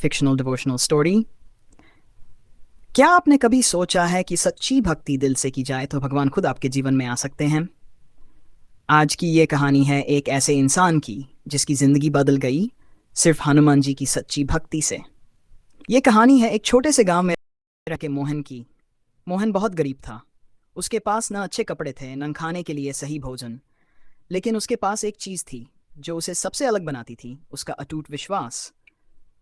Fictional devotional story. क्या आपने कभी सोचा है कि सच्ची भक्ति दिल से की जाए तो भगवान खुद आपके जीवन में आ सकते हैं? आज की ये कहानी है एक ऐसे इंसान की जिसकी जिंदगी बदल गई सिर्फ हनुमान जी की सच्ची भक्ति से। ये कहानी है एक छोटे से गांव में रह के मोहन की। मोहन बहुत गरीब था। उसके पास न अच्छे कपड़े थे न खाने के लिए सही भोजन, लेकिन उसके पास एक चीज थी जो उसे सबसे अलग बनाती थी, उसका अटूट विश्वास।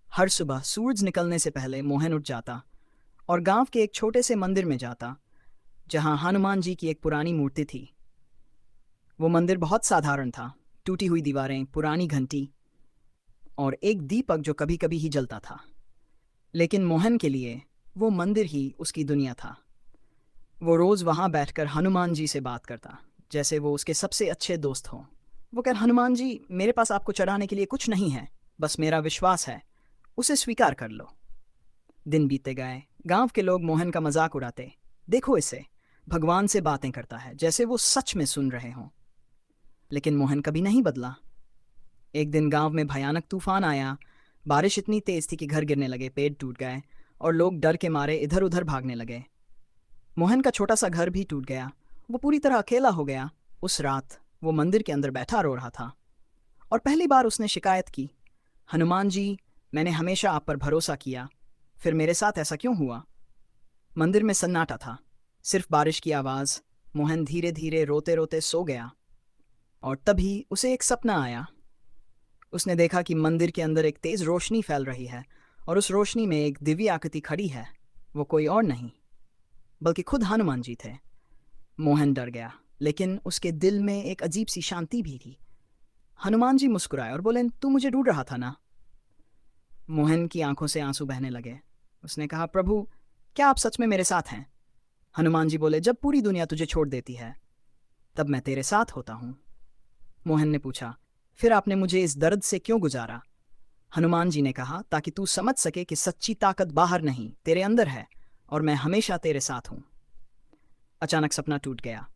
हर सुबह सूरज निकलने से पहले मोहन उठ जाता और गांव के एक छोटे से मंदिर में जाता जहां हनुमान जी की एक पुरानी मूर्ति थी। वो मंदिर बहुत साधारण था, टूटी हुई दीवारें, पुरानी घंटी और एक दीपक जो कभी कभी ही जलता था। लेकिन मोहन के लिए वो मंदिर ही उसकी दुनिया था। वो रोज वहां बैठकर हनुमान जी से बात करता जैसे वो उसके सबसे अच्छे दोस्त हों। वो कह, हनुमान जी, मेरे पास आपको चढ़ाने के लिए कुछ नहीं है, बस मेरा विश्वास है, उसे स्वीकार कर लो। दिन बीतते गए। गांव के लोग मोहन का मजाक उड़ाते, देखो इसे, भगवान से बातें करता है, जैसे वो सच में सुन रहे हों। लेकिन मोहन कभी नहीं बदला। एक दिन गांव में भयानक तूफान आया। बारिश इतनी तेज थी कि घर गिरने लगे, पेड़ टूट गए और लोग डर के मारे इधर उधर भागने लगे। मोहन का छोटा सा घर भी टूट गया। वो पूरी तरह अकेला हो गया। उस रात वो मंदिर के अंदर बैठा रो रहा था और पहली बार उसने शिकायत की, हनुमान जी, मैंने हमेशा आप पर भरोसा किया, फिर मेरे साथ ऐसा क्यों हुआ? मंदिर में सन्नाटा था, सिर्फ बारिश की आवाज। मोहन धीरे धीरे रोते रोते सो गया और तभी उसे एक सपना आया। उसने देखा कि मंदिर के अंदर एक तेज रोशनी फैल रही है और उस रोशनी में एक दिव्य आकृति खड़ी है। वो कोई और नहीं बल्कि खुद हनुमान जी थे। मोहन डर गया, लेकिन उसके दिल में एक अजीब सी शांति भी थी। हनुमान जी मुस्कुराए और बोले, तू मुझे ढूंढ रहा था ना? मोहन की आंखों से आंसू बहने लगे। उसने कहा, प्रभु, क्या आप सच में मेरे साथ हैं? हनुमान जी बोले, जब पूरी दुनिया तुझे छोड़ देती है तब मैं तेरे साथ होता हूं। मोहन ने पूछा, फिर आपने मुझे इस दर्द से क्यों गुजारा? हनुमान जी ने कहा, ताकि तू समझ सके कि सच्ची ताकत बाहर नहीं, तेरे अंदर है, और मैं हमेशा तेरे साथ हूं। अचानक सपना टूट गया।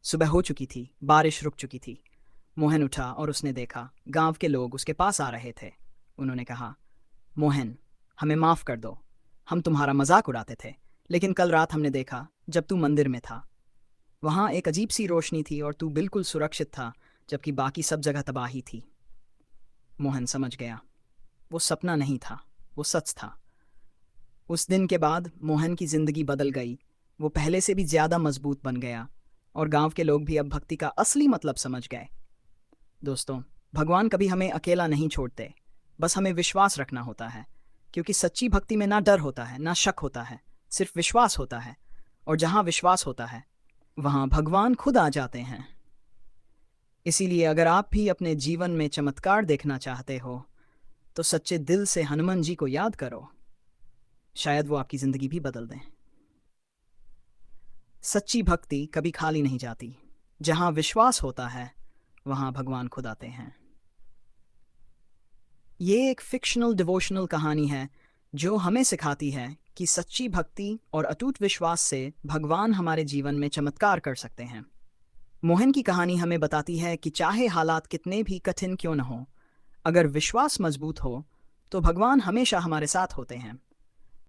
सुबह हो चुकी थी, बारिश रुक चुकी थी। मोहन उठा और उसने देखा गांव के लोग उसके पास आ रहे थे। उन्होंने कहा, मोहन, हमें माफ कर दो, हम तुम्हारा मजाक उड़ाते थे, लेकिन कल रात हमने देखा जब तू मंदिर में था, वहां एक अजीब सी रोशनी थी और तू बिल्कुल सुरक्षित था, जबकि बाकी सब जगह तबाही थी। मोहन समझ गया, वो सपना नहीं था, वो सच था। उस दिन के बाद मोहन की जिंदगी बदल गई। वो पहले से भी ज्यादा मजबूत बन गया और गांव के लोग भी अब भक्ति का असली मतलब समझ गए। दोस्तों, भगवान कभी हमें अकेला नहीं छोड़ते, बस हमें विश्वास रखना होता है, क्योंकि सच्ची भक्ति में ना डर होता है ना शक होता है, सिर्फ विश्वास होता है। और जहां विश्वास होता है वहां भगवान खुद आ जाते हैं। इसीलिए अगर आप भी अपने जीवन में चमत्कार देखना चाहते हो तो सच्चे दिल से हनुमान जी को याद करो, शायद वो आपकी जिंदगी भी बदल दें। सच्ची भक्ति कभी खाली नहीं जाती। जहां विश्वास होता है वहां भगवान खुद आते हैं। ये एक फिक्शनल डिवोशनल कहानी है जो हमें सिखाती है कि सच्ची भक्ति और अटूट विश्वास से भगवान हमारे जीवन में चमत्कार कर सकते हैं। मोहन की कहानी हमें बताती है कि चाहे हालात कितने भी कठिन क्यों न हो, अगर विश्वास मजबूत हो तो भगवान हमेशा हमारे साथ होते हैं।